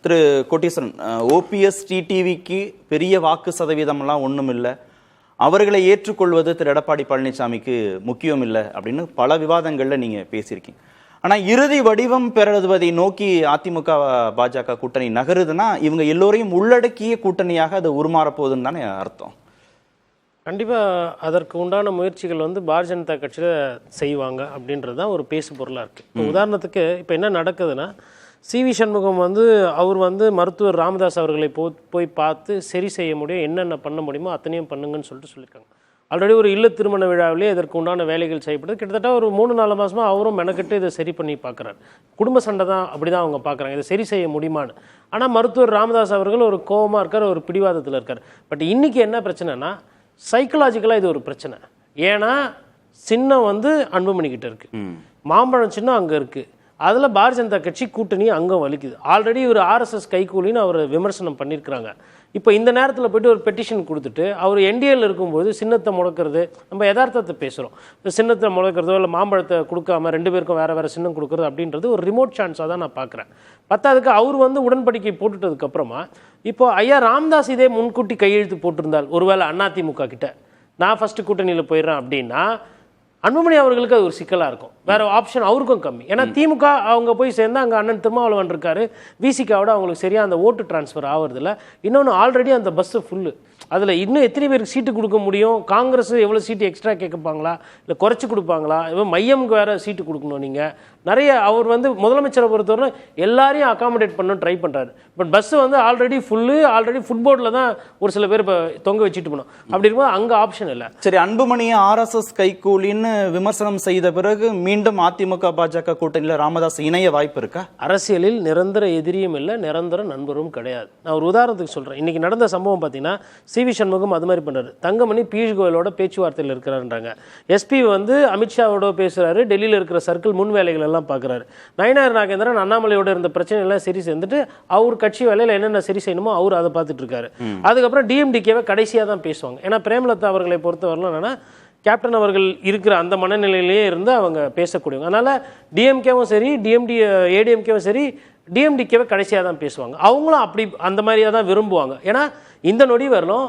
திரு Koteeswaran, OPS டிடிவிக்கு பெரிய வாக்கு சதவீதம்லாம் ஒன்றும் இல்லை, அவர்களை ஏற்றுக்கொள்வது திரு எடப்பாடி பழனிசாமிக்கு முக்கியம் இல்லை அப்படின்னு பல விவாதங்களில் நீங்கள் பேசியிருக்கீங்க. ஆனால் இறுதி வடிவம் பெறுவதை நோக்கி அதிமுக பாஜக கூட்டணி நகருதுன்னா இவங்க எல்லோரையும் உள்ளடக்கிய கூட்டணியாக அது உருமாற போகுதுன்னு தானே அர்த்தம். கண்டிப்பாக அதற்கு உண்டான முயற்சிகள் பாரதிய ஜனதா கட்சியில் செய்வாங்க அப்படின்றது தான் ஒரு பேசு பொருளாக இருக்குது. இப்போ உதாரணத்துக்கு இப்போ என்ன நடக்குதுன்னா, சிவி சண்முகம் அவர் மருத்துவர் ராமதாஸ் அவர்களை போய் பார்த்து சரி செய்ய முடியும், என்னென்ன பண்ண முடியுமோ அத்தனையும் பண்ணுங்கன்னு சொல்லியிருக்காங்க. ஆல்ரெடி ஒரு இல்ல திருமண விழாவிலே இதற்கு உண்டான வேலைகள் செய்யப்படுது. கிட்டத்தட்ட ஒரு 3-4 மாதமாக அவரும் மெனக்கெட்டு இதை சரி பண்ணி பார்க்குறாரு. குடும்ப சண்டை தான் அப்படி தான் அவங்க பார்க்குறாங்க, இதை சரி செய்ய முடியுமான்னு. ஆனால் மருத்துவர் ராமதாஸ் அவர்கள் ஒரு கோபமாக இருக்கார், ஒரு பிடிவாதத்தில் இருக்கார். பட் இன்றைக்கி என்ன பிரச்சனைனா, சைக்கலாஜிக்கலாக இது ஒரு பிரச்சனை. ஏன்னா சின்னம் அன்புமணிக்கிட்ட இருக்குது, மாம்பழம் சின்னம் அங்கே இருக்குது, அதில் பாரதிய ஜனதா கட்சி கூட்டணி அங்கே வலிக்குது. ஆல்ரெடி ஒரு ஆர்எஸ்எஸ் கைக்கூலின்னு அவர் விமர்சனம் பண்ணியிருக்கிறாங்க. இப்போ இந்த நேரத்தில் போய்ட்டு ஒரு பெட்டிஷன் கொடுத்துட்டு அவர் என்டிஏல இருக்கும்போது சின்னத்தை முடக்கிறது, நம்ம யதார்த்தத்தை பேசுகிறோம், சின்னத்தை முடக்கிறதோ இல்லை மாம்பழத்தை கொடுக்காம 2 பேருக்கும் வேறு வேறு சின்னம் கொடுக்குறது அப்படின்றது ஒரு ரிமோட் சான்ஸாக தான் நான் பார்க்குறேன். பத்தாவதுக்கு அவர் உடன்படிக்கை போட்டுட்டதுக்கப்புறமா இப்போ ஐயா ராமதாஸ் இதே முன்கூட்டி கையெழுத்து போட்டிருந்தால், ஒருவேளை அதிமுக கிட்ட நான் ஃபஸ்ட்டு கூட்டணியில் போயிடுறேன் அப்படின்னா அன்புமணி அவர்களுக்கு அது ஒரு சிக்கலாக இருக்கும். வேறு ஆப்ஷன் அவருக்கும் கம்மி. ஏன்னா திமுக அவங்க போய் சேர்ந்தால் அங்கே அண்ணன் திருமாவளவன் இருக்காரு, விசிகாவோட அவங்களுக்கு சரியாக அந்த ஓட்டு டிரான்ஸ்ஃபர் ஆகிறதில்ல. இன்னொன்று ஆல்ரெடி அந்த பஸ்ஸு ஃபுல்லு, அதில் இன்னும் எத்தனை பேருக்கு சீட்டு கொடுக்க முடியும்? காங்கிரஸ் எவ்வளோ சீட்டு எக்ஸ்ட்ரா கேட்பாங்களா, இல்லை குறைச்சி கொடுப்பாங்களா? இவன் மையம்க்கு வேறு சீட்டு கொடுக்கணும். நீங்கள் நிறைய அவர் முதலமைச்சரை பொறுத்தவரை எல்லாரையும் அகாமடேட் பண்ணணும் ட்ரை பண்ணுறாரு. But bus already full, already ஃபுட்போர்டில் தான் ஒரு சில பேர் இப்போ தொங்க வச்சுட்டு போனோம். அப்படி இருக்கும்போது அங்கே ஆப்ஷன் இல்லை. சரி, அன்புமணியை ஆர்எஸ்எஸ் கைக்கூலின்னு விமர்சனம் செய்த பிறகு மீண்டும் அதிமுக பாஜக கூட்டணியில் ராமதாஸ் இணைய வாய்ப்பு இருக்கா? அரசியலில் நிரந்தர எதிரியும் இல்லை, நிரந்தர நண்பரும் கிடையாது. நான் ஒரு உதாரணத்துக்கு சொல்கிறேன். இன்றைக்கி நடந்த சம்பவம் பார்த்தீங்கன்னா, சிவி சண்முகம் அது மாதிரி பண்ணுறாரு, தங்கமணி பியூஷ் கோயலோட பேச்சுவார்த்தையில் இருக்கிறாருன்றாங்க. எஸ்பி அமித்ஷாவோட பேசுகிறாரு, டெல்லியில் இருக்கிற சர்க்கிள் முன் வேலைகள் எல்லாம் பார்க்குறாரு. நயினார் நாகேந்திரன் அண்ணாமலையோட இருந்த பிரச்சனை எல்லாம் சரி சேர்ந்துட்டு அவர் கட்சி வேலையில் என்னென்ன சரி செய்யணுமோ அவர் அதை பார்த்துட்டு இருக்காரு. அதுக்கப்புறம் டிஎம்டிகேவை கடைசியாக தான் பேசுவாங்க. ஏன்னா பிரேமலதா அவர்களை பொறுத்தவரைலாம் என்னன்னா, கேப்டன் அவர்கள் இருக்கிற அந்த மனநிலையிலேயே இருந்து அவங்க பேசக்கூடியவங்க. அதனால் டிஎம்கேவும் சரி, ஏடிஎம்கேவும் சரி, டிஎம்டிகேவை கடைசியாக தான் பேசுவாங்க. அவங்களும் அப்படி அந்த மாதிரியாக தான் விரும்புவாங்க. ஏன்னா இந்த நொடி வரலும்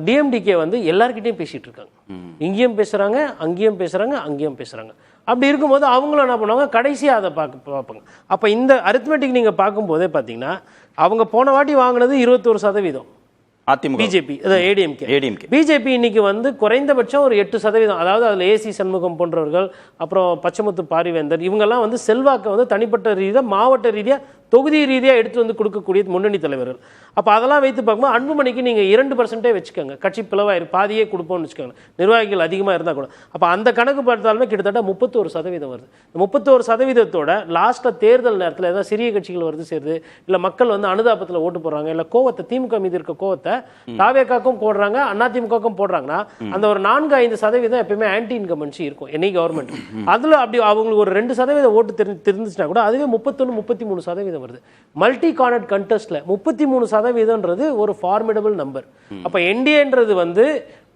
டிஎம்டிகே எல்லார்கிட்டையும் பேசிகிட்டு இருக்காங்க. இங்கேயும் பேசுகிறாங்க, அங்கேயும் பேசுகிறாங்க, அங்கேயும் பேசுகிறாங்க. அப்படி இருக்கும்போது அவங்களும் என்ன பண்ணுவாங்க, கடைசியாக அதை பார்ப்பாங்க. அப்போ இந்த அரித்மெட்டிக் நீங்கள் பார்க்கும்போதே பார்த்தீங்கன்னா, அவங்க போன வாட்டி வாங்கினது 21%. பிஜேபி ஏடிஎம்கே பிஜேபி இன்னைக்கு குறைந்தபட்சம் ஒரு 8%. அதாவது அதில் ஏசி சண்முகம் போன்றவர்கள், அப்புறம் பச்சமுத்து பாரிவேந்தர், இவங்கெல்லாம் செல்வாக்கை தனிப்பட்ட ரீதியாக, மாவட்ட ரீதியாக, தொகுதி ரீதியாக எடுத்து கொடுக்கக்கூடிய முன்னணி தலைவர்கள். அப்போ அதெல்லாம் வைத்து பார்க்கும்போது அன்புமணிக்கு நீங்கள் 2% வச்சுக்கோங்க, கட்சி பிளவாயிரு பாதியே கொடுப்போம்னு வச்சுக்கோங்க, நிர்வாகிகள் அதிகமாக இருந்தால் கூட. அப்போ அந்த கணக்கு பார்த்தாலுமே கிட்டத்தட்ட 31% வருது. 31%தோட லாஸ்ட்டில் தேர்தல் நேரத்தில் ஏதாவது சிறிய கட்சிகள் வருது சேருது, இல்லை மக்கள் அனுதாபத்தில் ஓட்டு போடுறாங்க, இல்லை கோவத்தை, திமுக மீது இருக்க கோவத்தை தாவேக்காக்கும் போடுறாங்க, அதிமுகவுக்கும் போடுறாங்கன்னா அந்த ஒரு 4-5% எப்பயுமே ஆன்டி இன்கம்பன்சி இருக்கும் எனி கவர்மெண்ட். அதில் அப்படி அவங்களுக்கு ஒரு 2% ஓட்டு தெரிஞ்சுச்சுன்னா கூட அதுவே 31-33% வருது. மல்டி கார்னர் கண்டெஸ்ட்ல 33%ன்றது ஒரு ஃபார்மிடபிள் நம்பர். அப்ப என்டிஏன்றது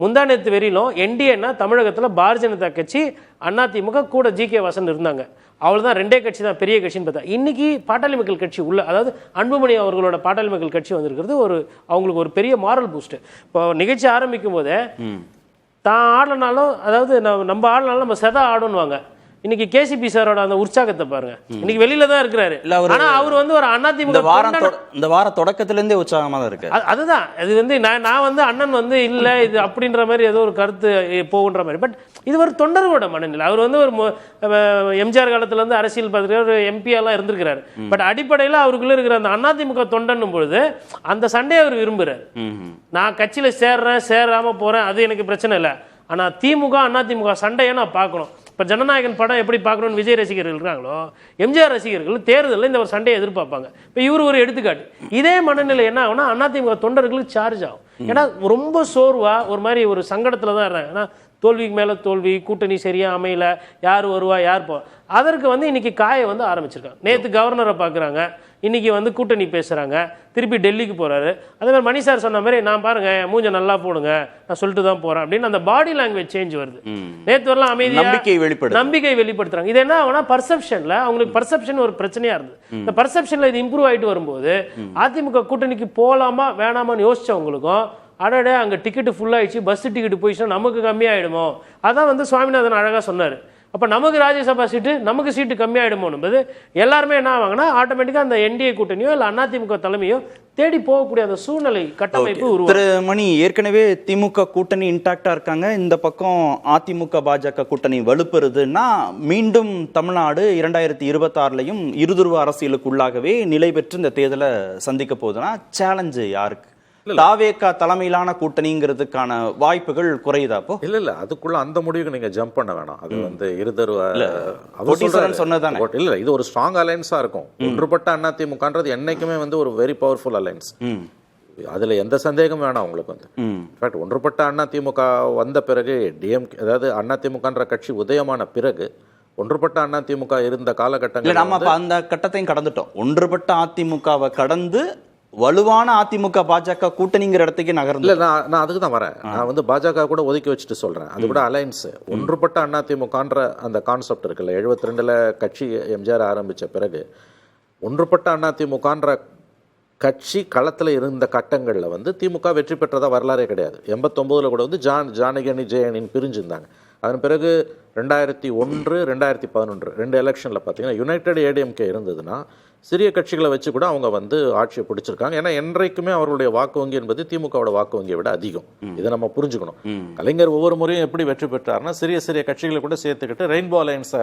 முந்தானத்து வெறியிலும் என்டிஏன்னா தமிழகத்தில் பாரதிய ஜனதா கட்சி, அதிமுக கூட ஜிகே வாசன் இருந்தாங்க. அவ்வளோதான், 2 கட்சி தான் பெரிய கட்சின்னு பார்த்தா. இன்னைக்கு பாட்டாளி மக்கள் கட்சி உள்ள, அதாவது அன்புமணி அவர்களோட பாட்டாளி மக்கள் கட்சி வந்திருக்கிறது அவங்களுக்கு ஒரு பெரிய மாரல் பூஸ்ட். இப்போ நிகழ்ச்சி ஆரம்பிக்கும் போதே தான் ஆடலனாலும், அதாவது நம்ம ஆடலனாலும் நம்ம செதா ஆடுன்னுவாங்க. இன்னைக்கு கேசிபி சாரோட அந்த உற்சாகத்தை பாருங்க. இன்னைக்கு வெளியில தான் இருக்கிறாரு, ஆனா அவர் ஒரு அதிமுக இந்த வார தொடக்கத்துல இருந்தே உற்சாகமா தான் இருக்கு. அதுதான் அது நான் அண்ணன் இல்ல இது அப்படின்ற மாதிரி ஏதோ ஒரு கருத்து போகுன்ற மாதிரி. பட் இது ஒரு தொண்டர்களோட மனநிலை. அவர் ஒரு எம்ஜிஆர் காலத்துல அரசியல் பார்த்துட்டு ஒரு எம்பி எல்லாம் இருந்திருக்கிறாரு. பட் அடிப்படையில் அவருக்குள்ள இருக்கிற அந்த அதிமுக தொண்டன்னும் பொழுது அந்த சண்டையை அவர் விரும்புறாரு. நான் கட்சியில சேராம போறேன், அது எனக்கு பிரச்சனை இல்லை, ஆனா திமுக அதிமுக சண்டையை நான் பார்க்கணும். இப்போ ஜனநாயகன் படம் எப்படி பார்க்கணும்னு விஜய் ரசிகர்கள் இருக்காங்களோ, எம்ஜிஆர் ரசிகர்கள் தேர்தலில் இந்த ஒரு சண்டையை எதிர்பார்ப்பாங்க. இப்போ இவர் ஒரு எடுத்துக்காட்டு. இதே மனநிலை என்ன ஆகும்னா, அதிமுக தொண்டர்களுக்கு சார்ஜ் ஆகும். ஏன்னா ரொம்ப சோர்வா ஒரு மாதிரி ஒரு சங்கடத்தில் தான் இருந்தாங்க. ஏன்னா தோல்விக்கு மேலே தோல்வி, கூட்டணி சரியாக அமையல, யார் வருவா யார் போ, அதற்கு இன்னைக்கு காய ஆரம்பிச்சிருக்காங்க. நேற்று கவர்னரை பார்க்குறாங்க, இன்னைக்கு வந்து கூட்டணி பேசுறாங்க, திருப்பி டெல்லிக்கு போறாரு. அதே மாதிரி மணி சார் சொன்ன மாதிரி நான் பாருங்க மூஞ்ச நல்லா போடுங்க, நான் சொல்லிட்டு தான் போறேன் அப்படின்னு அந்த பாடி லாங்குவேஜ் சேஞ்ச் வருது. நேத்து வரலாம் அமைதியா நம்பிக்கை வெளிப்படுத்துறாங்க. இது என்ன ஆகுனா பர்செப்ஷன்ல அவங்களுக்கு பர்செப்ஷன் ஒரு பிரச்சனையா இருந்தது. இந்த பர்செப்ஷன்ல இது இம்ப்ரூவ் ஆயிட்டு வரும்போது அதிமுக கூட்டணிக்கு போலாமா வேணாமான்னு யோசிச்சவங்களுக்கும் அடடே அங்க டிக்கெட் ஃபுல் ஆயிடுச்சு, பஸ் டிக்கெட் போயிடுச்சுன்னா நமக்கு கம்மியாயிடுமோ, அதான் வந்து சுவாமிநாதன் அழகா சொன்னாரு. அப்ப நமக்கு ராஜ்யசபா சீட்டு நமக்கு சீட்டு கம்மியாயிடுமோ என்பது எல்லாருமே என்ன ஆவாங்கன்னா ஆட்டோமேட்டிக்கா அந்த என்டிஏ கூட்டணியோ இல்ல அதிமுக தலைமையோ தேடி போகக்கூடிய அந்த சூழ்நிலை கட்டமைப்பு உருவாகும். மணி ஏற்கனவே திமுக கூட்டணி இன்டாக்டா இருக்காங்க, இந்த பக்கம் அதிமுக பாஜக கூட்டணி வலுப்பெறுதுன்னா மீண்டும் தமிழ்நாடு 2026லயும் இருதுருவ அரசியலுக்குள்ளாகவே நிலை பெற்று இந்த தேர்தலை சந்திக்க போகுதுன்னா சேலஞ்சு யாருக்கு? தாவேகா தலைமையிலான கூட்டணிங்கிறதுக்கான வாய்ப்புகள் குறையுதா? அப்போ இல்ல அதுக்குள்ள அந்த முடிவுக்கு நீங்க ஜம்ப் பண்ண வேணாம். அது வந்து இருதருவ சொன்னதானே இல்ல, இது ஒரு ஸ்ட்ராங் அலைன்ஸா இருக்கும். ஒன்றுபட்ட அதிமுகன்றது என்னைக்குமே வந்து ஒரு வெரி பவர்ஃபுல் அலைன்ஸ், அதுல எந்த சந்தேகம் வேணாம் உங்களுக்கு வந்து. இன்ஃபேக்ட் ஒன்றுபட்ட அதிமுக வந்த பிறகு டிஎம்கே, அதாவது அதிமுகன்ற கட்சி உதயமான பிறகு ஒன்றுபட்ட அதிமுக இருந்த காலகட்டங்கள் நம்ம அந்த கட்டத்தையும் கடந்துட்டோம். ஒன்றுபட்ட அதிமுகவை கடந்து வலுவான அதிமுக பாஜக கூட்டணிங்கிற இடத்துக்கு நகர்ந்து இல்ல, நான் அதுக்கு தான் வரேன். நான் வந்து பாஜக கூட ஒதுக்கி வச்சுட்டு சொல்றேன், அது கூட அலைன்ஸ். ஒன்றுபட்ட அதிமுகன்ற அந்த கான்செப்ட் இருக்குல்ல, 72ல கட்சி எம்ஜிஆர் ஆரம்பிச்ச பிறகு ஒன்றுபட்ட அதிமுகன்ற கட்சி களத்துல இருந்த கட்டங்கள்ல வந்து திமுக வெற்றி பெற்றதா வரலாறே கிடையாது. 89ல கூட வந்து ஜானகி அணி ஜெயனின் பிரிஞ்சிருந்தாங்க. அதன் பிறகு 2001 2011 2 எலெக்ஷன்ல பார்த்தீங்கன்னா யுனைடெட் ஏடிஎம்கே இருந்ததுன்னா சிறிய கட்சிகளை வச்சு கூட அவங்க வந்து ஆட்சியை பிடிச்சிருக்காங்க. ஏன்னா என்றைக்குமே அவருடைய வாக்கு வங்கி என்பது திமுகவோட வாக்கு வங்கியை விட அதிகம். இதை நம்ம புரிஞ்சுக்கணும். கலைஞர் ஒவ்வொரு முறையும் எப்படி வெற்றி பெற்றார்னா சிறிய சிறிய கட்சிகளை கூட சேர்த்துக்கிட்டு ரெயின்போ அலையன்ஸை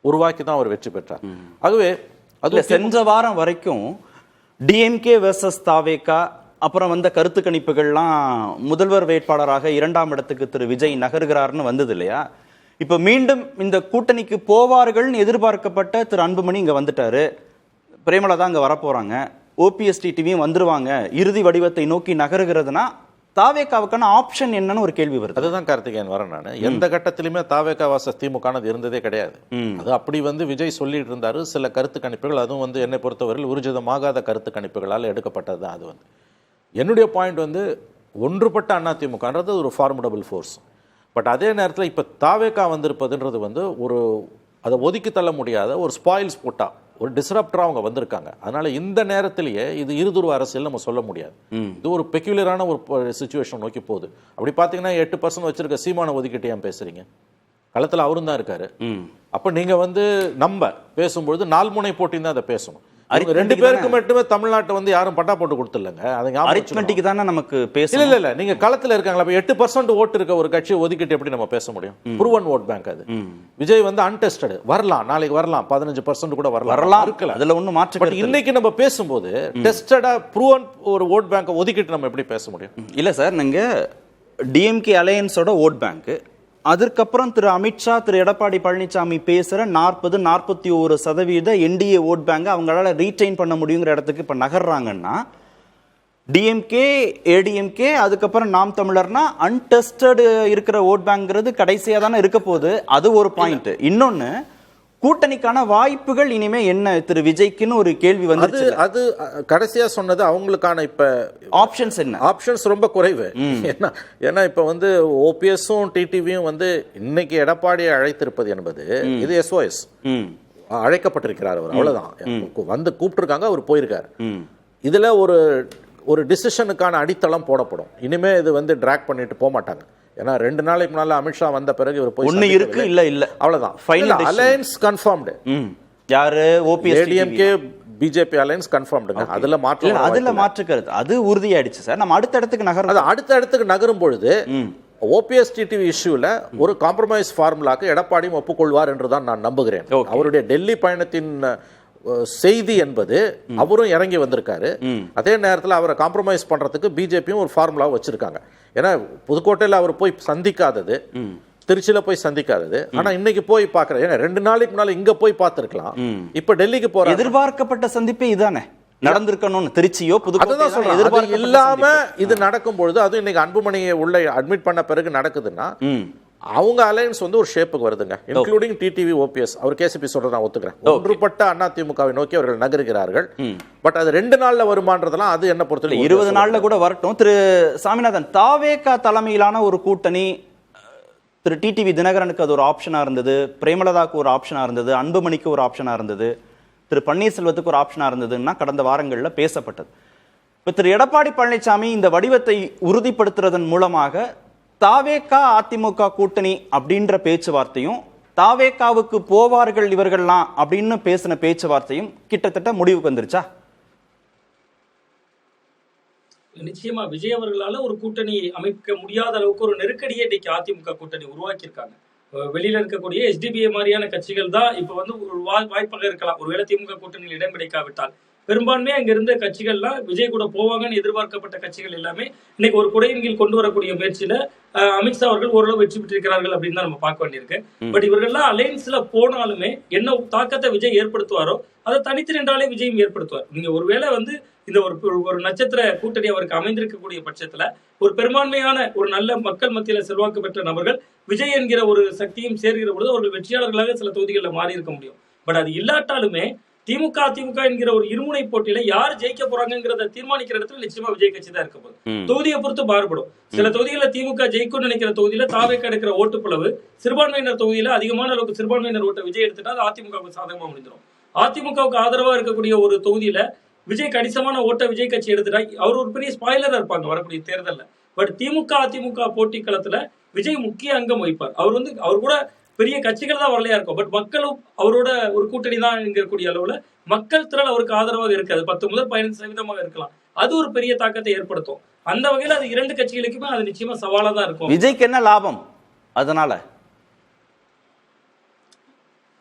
உருவாக்கி தான் அவர் வெற்றி பெற்றார். ஆகவே அது சென்ற வாரம் வரைக்கும் டிஎம்கே வெர்சஸ் தாவேகா, அப்புறம் வந்த கருத்து கணிப்புகள்லாம் முதல்வர் வேட்பாளராக 2ஆம் இடத்துக்கு திரு விஜய் நகர்கிறார்னு வந்தது இல்லையா? இப்ப மீண்டும் இந்த கூட்டணிக்கு போவார்கள் எதிர்பார்க்கப்பட்ட திரு அன்புமணி இங்க வந்துட்டாரு, பிரேமலதா இங்க வரப்போறாங்க, ஓபிஎஸ் டிடிவியும் வந்துருவாங்க, இறுதி வடிவத்தை நோக்கி நகருகிறதுனா தாவேகாவுக்கான ஆப்ஷன் என்னன்னு ஒரு கேள்வி வருது. அதுதான் கார்த்திகேயன் வரேன் நான். எந்த கட்டத்திலுமே தாவேகா வாச திமுக இருந்ததே கிடையாது. அது அப்படி வந்து விஜய் சொல்லிட்டு இருந்தாரு. சில கருத்து கணிப்புகள், அதுவும் வந்து என்னை பொறுத்தவரையில் ஊர்ஜிதமாகாத கருத்து கணிப்புகளால் எடுக்கப்பட்டது தான். அது வந்து என்னுடைய பாயிண்ட் வந்து ஒன்றுபட்ட அதிமுகன்றது ஒரு ஃபார்மிடபிள் ஃபோர்ஸ். பட் அதே நேரத்தில் இப்போ தாவேகா வந்திருப்பதுன்றது வந்து ஒரு அதை ஒதுக்கி தள்ள முடியாத ஒரு ஸ்பாயில்ஸ் போட்டா, ஒரு டிஸ்ரப்டராக அவங்க வந்திருக்காங்க. அதனால இந்த நேரத்திலேயே இது இருதுருவ அரசியல் நம்ம சொல்ல முடியாது. இது ஒரு பெக்யூலரான ஒரு சிச்சுவேஷன் நோக்கி போகுது. அப்படி பார்த்தீங்கன்னா 8% வச்சிருக்க சீமான ஒதுக்கிட்டு ஏன் பேசுறீங்க? களத்தில் அவரும் தான் இருக்காரு. அப்போ நீங்க வந்து நம்ம பேசும்பொழுது 4 முனை போட்டின்னு தான் அதை பேசணும். 2 பேருக்கு மட்டுமே தமிழ்நாட்டை வந்து யாரும் பட்டா போட்டு கொடுத்துடலங்க. அரித்மெட்டிக் தானே நமக்கு பேச. இல்ல நீங்க களத்துல இருக்காங்களா? 8% ஓட்டு இருக்க ஒரு கட்சியை ஒதுக்கிட்டு எப்படி நம்ம பேச முடியும்? ப்ரூவன் ஓட் பேங்க் அது. விஜய் வந்து அன்டெஸ்டட், வரலாம், நாளைக்கு வரலாம், 15% கூட வரலாம் இருக்கல, அதுல ஒண்ணு மாற்று. பட் இன்னைக்கு நம்ம பேசும்போது டெஸ்டடா ப்ரூவன் ஒரு ஓட் பேங்கை ஒதுக்கிட்டு நம்ம எப்படி பேச முடியும்? இல்ல சார், நீங்க டிஎம்கே அலையன்ஸோட ஓட் பேங்க், அதற்கப்புறம் திரு அமித்ஷா திரு எடப்பாடி பழனிசாமி பேசுற 41% என்டிஏ ஓட் பேங்க் அவங்களால ரீட்டைன் பண்ண முடியுங்கிற இடத்துக்கு இப்ப நகர்றாங்கன்னா டிஎம்கே ஏடிஎம்கே அதுக்கப்புறம் நாம் தமிழர்னா அன்டெஸ்டட் இருக்கிற ஓட் பேங்க்ங்கிறது கடைசியா தானே இருக்க போகுது. அது ஒரு பாயிண்ட். இன்னொன்னு, கூட்டணிக்கான வாய்ப்புகள் இனிமே என்ன திரு விஜய்க்குன்னு ஒரு கேள்வி வந்து அது கடைசியா சொன்னது அவங்களுக்கான இப்ப ஆப்ஷன்ஸ் என்ன? ஆப்ஷன்ஸ் ரொம்ப குறைவு. ஏன்னா இப்ப வந்து ஓபிஎஸும் டிடிவியும் வந்து இன்னைக்கு எடப்பாடியை அழைத்திருப்பது என்பது இது எஸ்ஓஎஸ் அழைக்கப்பட்டிருக்கிறார் அவர், அவ்வளவுதான். வந்து கூப்பிட்டுருக்காங்க, அவர் போயிருக்காரு. இதுல ஒரு டிசிஷனுக்கான அடித்தளம் போடப்படும். இனிமே இது வந்து டிராக் பண்ணிட்டு போக மாட்டாங்க. ஏன்னா 2 நாளைக்கு முன்னால அமித்ஷா வந்த பிறகு இவர் போய் ஒண்ணு இருக்கு, இல்ல அவ்வளவுதான். Final alliance confirmed. யாரு? ஓபிஎஸ் ஏடிஎம்கே பிஜேபி அலையன்ஸ் கன்ஃபர்ம்டுங்க. அதுல மாற்று கருத்து அது உறுதியாயிடுச்சு சார். நம்ம அடுத்த இடத்துக்கு நகரும் பொழுது ஓபிஎஸ் டிடிவி இஷ்யூல ஒரு காம்ப்ரமைஸ் ஃபார்முலாக்கு எடப்பாடியும் ஒப்புக்கொள்வார் என்றுதான் நான் நம்புகிறேன். அவருடைய டெல்லி பயணத்தின் செய்தி என்பது அவரும் இறங்கி வந்திருக்காரு. அதே நேரத்தில் அவரை காம்ப்ரமைஸ் பண்றதுக்கு பிஜேபியும் ஒரு ஃபார்முலா வச்சிருக்காங்க. ஏன்னா புதுக்கோட்டையில் அவர் போய் சந்திக்காதது, திருச்சியில போய் சந்திக்காதது, ஆனா இன்னைக்கு போய் பாக்குறது. ஏன்னா 2 நாளைக்கு முன்னால இங்க போய் பார்த்திருக்கலாம், இப்ப டெல்லிக்கு போற எதிர்பார்க்கப்பட்ட சந்திப்பே இதானே நடந்திருக்கணும்னு திருச்சியோ புதுக்கோட்டை இல்லாம இது நடக்கும் பொழுது, அதுவும் இன்னைக்கு அன்புமணியை உள்ள அட்மிட் பண்ண பிறகு நடக்குதுன்னா அவங்க அலையன்ஸ் வந்து ஒரு ஷேப்புக்கு வருதுங்க, இன்க்ளூடிங் டிடிவி ஓபிஎஸ். அவர் கேசிபி சொல்றத நான் ஒத்துக்கிறேன். ஒன்றுபட்ட அதிமுகவை நோக்கி அவர்கள் நகருகிறார்கள். பட் அது 2 நாள்ல வருமானதெல்லாம் அது என்ன பொறுத்தவரை 20 நாள்ல கூட வரட்டும். திரு சாமிநாதன், தாவேகா தலைமையிலான ஒரு கூட்டணி, திரு டிடிவி தினகரனுக்கு அது ஒரு ஆப்ஷனா இருந்தது, பிரேமலதாக்கு ஒரு ஆப்ஷனா இருந்தது, அன்புமணிக்கு ஒரு ஆப்ஷனா இருந்தது, திரு பன்னீர்செல்வத்துக்கு ஒரு ஆப்ஷனா இருந்ததுன்னா கடந்த வாரங்கள்ல பேசப்பட்டது. இப்ப திரு எடப்பாடி பழனிசாமி இந்த வடிவத்தை உறுதிப்படுத்துறதன் மூலமாக தாவேகா அதிமுக கூட்டணி அப்படின்ற பேச்சுவார்த்தையும், தாவேகாவுக்கு போவார்கள் இவர்கள்லாம் அப்படின்னு பேசின பேச்சுவார்த்தையும் கிட்டத்தட்ட முடிவுக்கு வந்துருச்சா? நிச்சயமா விஜய் அவர்களால ஒரு கூட்டணி அமைக்க முடியாத அளவுக்கு ஒரு நெருக்கடியை இன்னைக்கு அதிமுக கூட்டணி உருவாக்கி இருக்காங்க. வெளியில இருக்கக்கூடிய எஸ்டிபிஐ மாதிரியான கட்சிகள் தான் இப்ப வந்து ஒரு வாய்ப்பாக இருக்கலாம். ஒருவேளை திமுக கூட்டணியில் இடம் கிடைக்காவிட்டால் பெரும்பான்மையா அங்க இருந்த கட்சிகள்லாம் விஜய் கூட போவாங்கன்னு எதிர்பார்க்கப்பட்ட கட்சிகள் எல்லாமே இன்னைக்கு ஒரு குடையின் கீழ் கொண்டு வரக்கூடிய முயற்சியில அமித்ஷா அவர்கள் ஓரளவு வெற்றி பெற்றிருக்கிறார்கள் அப்படின்னு தான் நம்ம பார்க்க வேண்டியிருக்கு. பட் இவர்கள்லாம் அலையன்ஸ்ல போனாலுமே என்ன தாக்கத்தை விஜய் ஏற்படுத்துவாரோ அதை தனித்து நின்றாலே விஜயும் ஏற்படுத்துவார். நீங்க ஒருவேளை வந்து இந்த ஒரு நட்சத்திர கூட்டணி அவருக்கு அமைந்திருக்கக்கூடிய பட்சத்துல ஒரு பெரும்பான்மையான ஒரு நல்ல மக்கள் மத்தியில செல்வாக்கு பெற்ற நபர்கள் விஜய் என்கிற ஒரு சக்தியும் சேர்கிற பொழுது அவர்கள் வெற்றியாளர்களாக சில தொகுதிகளில் மாறி இருக்க முடியும். பட் அது இல்லாட்டாலுமே திமுக அதிமுக என்கிற ஒரு இருமுனை போட்டியில யார் ஜெயிக்க போறாங்கிறத தீர்மானிக்கிற இடத்துல நிச்சயமா விஜய் கட்சி தான் இருக்க போகுது. தொகுதியை பொறுத்து மாறுபடும். சில தொகுதியில திமுக ஜெயிக்கும்னு நினைக்கிற தொகுதியில தாவேக்கா எடுக்கிற ஓட்டுப்பளவு சிறுபான்மையினர் தொகுதியில அதிகமான அளவுக்கு சிறுபான்மையினர் ஓட்டை விஜய் எடுத்துட்டா அது அதிமுகவுக்கு சாதகமா முடிஞ்சிடும். அதிமுகவுக்கு ஆதரவா இருக்கக்கூடிய ஒரு தொகுதியில விஜய் கணிசமான ஓட்ட விஜய் கட்சி எடுத்துட்டா அவர் ஒரு பெரிய ஸ்பாயிலரா இருப்பாங்க வரக்கூடிய தேர்தல்ல. பட் திமுக அதிமுக போட்டி களத்துல விஜய் முக்கிய அங்கம் வகிப்பார். அவர் கூட பெரிய கட்சிகள் தான் வரலையா இருக்கும். பட் மக்களும் அவரோட ஒரு கூட்டணி தான் என்கக்கூடிய அளவுல மக்கள் திரள் அவருக்கு ஆதரவாக இருக்காது. 10 முதல் 15% இருக்கலாம். அது ஒரு பெரிய தாக்கத்தை ஏற்படுத்தும். அந்த வகையில அது 2 கட்சிகளுக்குமே அது நிச்சயமா சவாலா தான் இருக்கும். விஜய்க்கு என்ன லாபம் அதனால?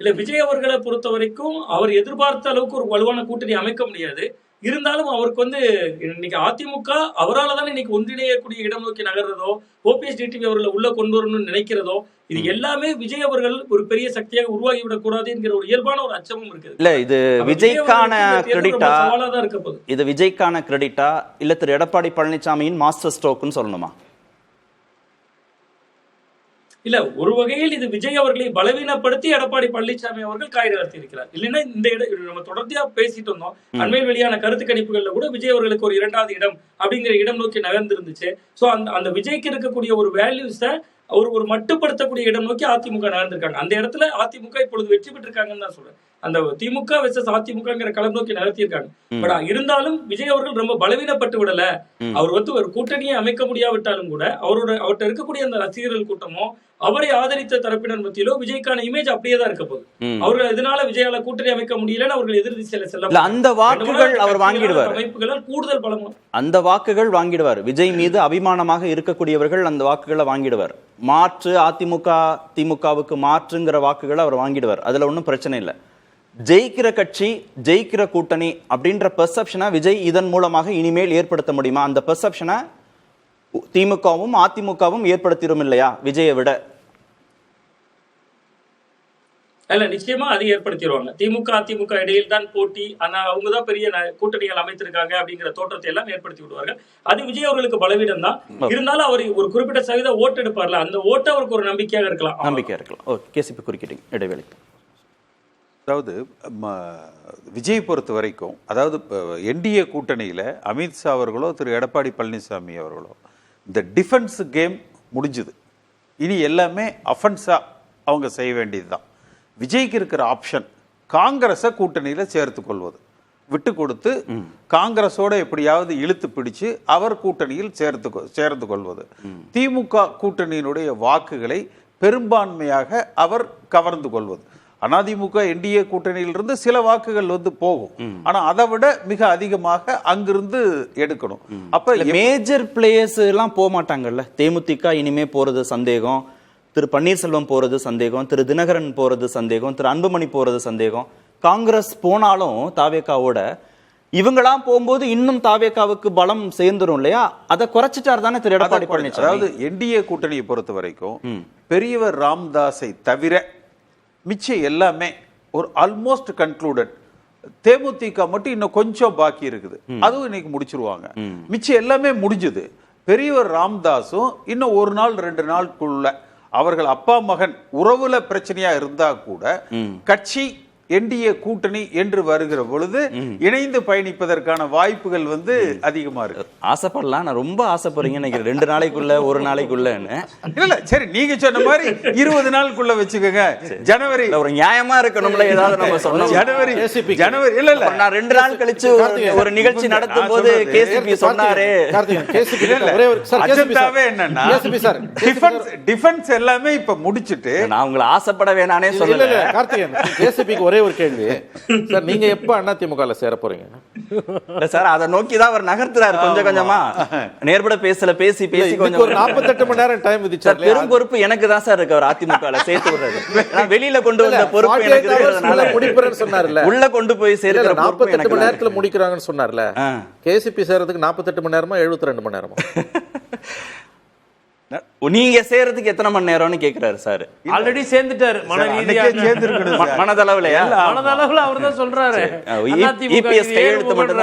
இல்ல விஜய் அவர்களை பொறுத்த வரைக்கும் அவர் எதிர்பார்த்த அளவுக்கு ஒரு வலுவான கூட்டணி அமைக்க முடியாது. இருந்தாலும் அவருக்கு வந்து இன்னைக்கு அதிமுக அவரால் தானே இன்னைக்கு ஒன்றிணையக்கூடிய இடம் நோக்கி நகர்றதோ, ஓபிஎஸ் டிடிவி அவர்களை உள்ள கொண்டு வரணும்னு நினைக்கிறதோ, இது எல்லாமே விஜய் அவர்கள் ஒரு பெரிய சக்தியாக உருவாகி விடக்கூடாது என்கிற ஒரு இயல்பான ஒரு அச்சமும் இருக்குது. இல்ல இது விஜய்க்கான கிரெடிட்டா, சவாலாதான் இருக்க போகுது. இது விஜய்க்கான கிரெடிட்டா இல்ல திரு எடப்பாடி பழனிசாமியின் மாஸ்டர் ஸ்ட்ரோக்னு சொல்லணுமா? இல்ல ஒரு வகையில் இது விஜய் அவர்களை பலவீனப்படுத்தி எடப்பாடி பழனிசாமி அவர்கள் காய் நகர்த்தி இருக்கிறார். இல்லைன்னா இந்த நம்ம தொடர்ச்சியா பேசிட்டு இருந்தோம். அண்மையில் வெளியான கருத்து கணிப்புகள்ல கூட விஜய் அவர்களுக்கு ஒரு 2வது இடம் அப்படிங்கிற இடம் நோக்கி நகர்ந்திருந்துச்சு. சோ அந்த விஜய்க்கு இருக்கக்கூடிய ஒரு வேல்யூஸை ஒரு மட்டுப்படுத்தக்கூடிய இடம் நோக்கி அதிமுக நகர்ந்திருக்காங்க. அந்த இடத்துல அதிமுக இப்பொழுது வெற்றி பெற்றிருக்காங்கன்னு தான் சொல்றேன். அந்த திமுக வெர்சஸ் அதிமுகங்கிற களம் நோக்கி நகர்த்தியிருக்காங்க. பட் இருந்தாலும் விஜய் அவர்கள் ரொம்ப பலவீனப்பட்டு விடல. அவர் வந்து ஒரு கூட்டணியை அமைக்க முடியாவிட்டாலும் கூட அவர்கிட்ட இருக்கக்கூடிய அந்த ரசிகர்கள் கூட்டமோ அவரை ஆதரித்த தரப்பினர் மத்தியிலோ விஜய்க்கான இமேஜ் அப்படியே தான் இருக்க போகுது. அவர்கள் இதனால விஜயால கூட்டணி அமைக்க முடியலன்னு அவர்கள் எதிர் திசையில செல்ல அந்த வாக்குகள் அவர் வாங்கிடுவார். அமைப்புகளால் கூடுதல் பலமும் அந்த வாக்குகள் வாங்கிடுவார். விஜய் மீது அபிமானமாக இருக்கக்கூடியவர்கள் அந்த வாக்குகளை வாங்கிடுவார். மாற்று அதிமுக திமுகவுக்கு மாற்றுங்கிற வாக்குகளை அவர் வாங்கிடுவார். அதுல ஒன்றும் பிரச்சனை இல்லை. ஜெயிக்கிற கட்சி ஜெயிக்கிற கூட்டணி அப்படின்ற பெர்செப்ஷனை விஜய் இதன் மூலமாக இனிமேல் ஏற்படுத்த முடியுமா? அந்த பெர்செப்ஷனை திமுகவும் அதிமுகவும் ஏற்படுத்திடும் இல்லையா விஜயை விட? இல்ல நிச்சயமா அது ஏற்படுத்திடுவாங்க. திமுக அதிமுக இடையில் தான் போட்டி, ஆனா அவங்கதான் பெரிய கூட்டணிகள் அமைத்திருக்காங்க அப்படிங்கிற தோற்றத்தை எல்லாம் ஏற்படுத்தி விடுவார்கள். அது விஜய் அவர்களுக்கு பலவீனம் தான். இருந்தாலும் அவர் ஒரு குறிப்பிட்ட சதவீத ஓட்டு எடுப்பார்ல, அந்த ஓட்டு அவருக்கு ஒரு நம்பிக்கையாக இருக்கலாம். நம்பிக்கையா இருக்கலாம். கேசிபி குறுக்கிட்டீங்க இடைவேளை. அதாவது விஜய் பொறுத்த வரைக்கும், அதாவது என்டிஏ கூட்டணியில் அமித்ஷா அவர்களோ திரு எடப்பாடி பழனிசாமி அவர்களோ இந்த டிஃபென்ஸ் கேம் முடிஞ்சுது. இனி எல்லாமே அஃபென்ஸாக அவங்க செய்ய வேண்டியது தான். விஜய்க்கு இருக்கிற ஆப்ஷன் காங்கிரஸை கூட்டணியில் சேர்த்து கொள்வது, விட்டு கொடுத்து காங்கிரஸோட எப்படியாவது இழுத்து பிடிச்சு அவர் கூட்டணியில் சேர்த்து கொள்வது, திமுக கூட்டணியினுடைய வாக்குகளை பெரும்பான்மையாக அவர் கவர்ந்து கொள்வது. அதிமுக என்டிஏ கூட்டணியிலிருந்து சில வாக்குகள் வந்து போகும், ஆனா அதை விட மிக அதிகமாக அங்கிருந்து எடுக்கணும். அப்ப மேஜர் பிளேயர்ஸ் எல்லாம் போக மாட்டாங்கல்ல. தேமுதிக இனிமே போறது சந்தேகம், திரு பன்னீர்செல்வம் போறது சந்தேகம், திரு தினகரன் போறது சந்தேகம், திரு அன்புமணி போறது சந்தேகம். காங்கிரஸ் போனாலும் தாவேகாவோட இவங்களாம் போகும்போது இன்னும் தாவேகாவுக்கு பலம் சேர்ந்துரும் இல்லையா? அதை குறைச்சிட்டார் தானே திரு எடப்பாடி பழனிசாமி. அதாவது என்டிஏ கூட்டணியை பொறுத்த வரைக்கும் பெரியவர் ராம்தாஸை தவிர மிச்சம் எல்லாமே ஒரு ஆல்மோஸ்ட் கன்க்ளூடட். தேமுதிக மட்டும் இன்னும் கொஞ்சம் பாக்கி இருக்குது, அதுவும் இன்னைக்கு முடிச்சிருவாங்க. மிச்சம் எல்லாமே முடிஞ்சது. பெரியவர் ராம்தாஸும் இன்னும் 1 நாள் 2 நாளுக்குள்ள அவர்கள் அப்பா மகன் உறவுல பிரச்சனையா இருந்தா கூட கட்சி என்டிஏ கூட்டணி என்று வருகிற பொழுது இணைந்து பயணிப்பதற்கான வாய்ப்புகள் வந்து அதிகமா இருக்கு. ஆசைப்படலாம், நான் ரொம்ப ஆசைப்படுறீங்க நினைக்கிறேன் 2 நாளைக்குள்ள 1 நாளைக்குள்ளன்னு. இல்ல சரி, நீங்க சொன்ன மாதிரி 20 நாளுக்குள்ள வச்சுக்கோங்க. ஜனவரி ஒரு நியாயமா இருக்கணும்ல, ஏதாவது நம்ம சொன்னோம். ஜனவரி இல்ல இல்ல நான் 2 நாள் கழிச்சு ஒரு நிகழ்ச்சி நடத்தும் போது கேசிபி சொன்னாரு. அஜெண்டாவே என்னன்னா டிஃபென்ஸ் எல்லாமே இப்ப முடிச்சிட்டு நான் உங்களை ஆசைப்பட வேணானே சொல்லல. கார்த்திகேயன், கேசிபிக்கு ஒரே ஒரு கேள்வி சார், நீங்க எப்ப அதிமுகல சேர போறீங்க? இல்ல சார், அதை நோக்கி தான் அவர் நகர்த்துறாரு கொஞ்சம் கொஞ்சமா. நேர்பட பேசி கொஞ்சம் ஒரு 48 மணி நேரம் டைம் விதிச்சார். பெரும் பொறுப்பு எனக்கு தான் சார் இருக்கு அவர் அதிமுகல சேர்த்து விடுறது. நான் வெளியில கொண்டு வந்த பொறுப்பு எனக்கு இருக்கிறதுனால முடிப்பறேன்னு சொன்னார்ல, உள்ள கொண்டு போய் சேர்க்கிற பொறுப்பு 48 மணி நேரத்துல முடிக்கறாங்கன்னு சொன்னார்ல. கேசிபி சேரதுக்கு 48 மணி நேரமா 72 மணி நேரமா? நீங்க சேர்றதுக்கு எத்தனை மணி நேரம்னு கேக்குறாரு சார். ஆல்ரெடி சேர்ந்துட்டாரு மனதளவுலயா? மனதளவுல அவர் தான் சொல்றாரு. EPS கையெழுத்து மட்டும்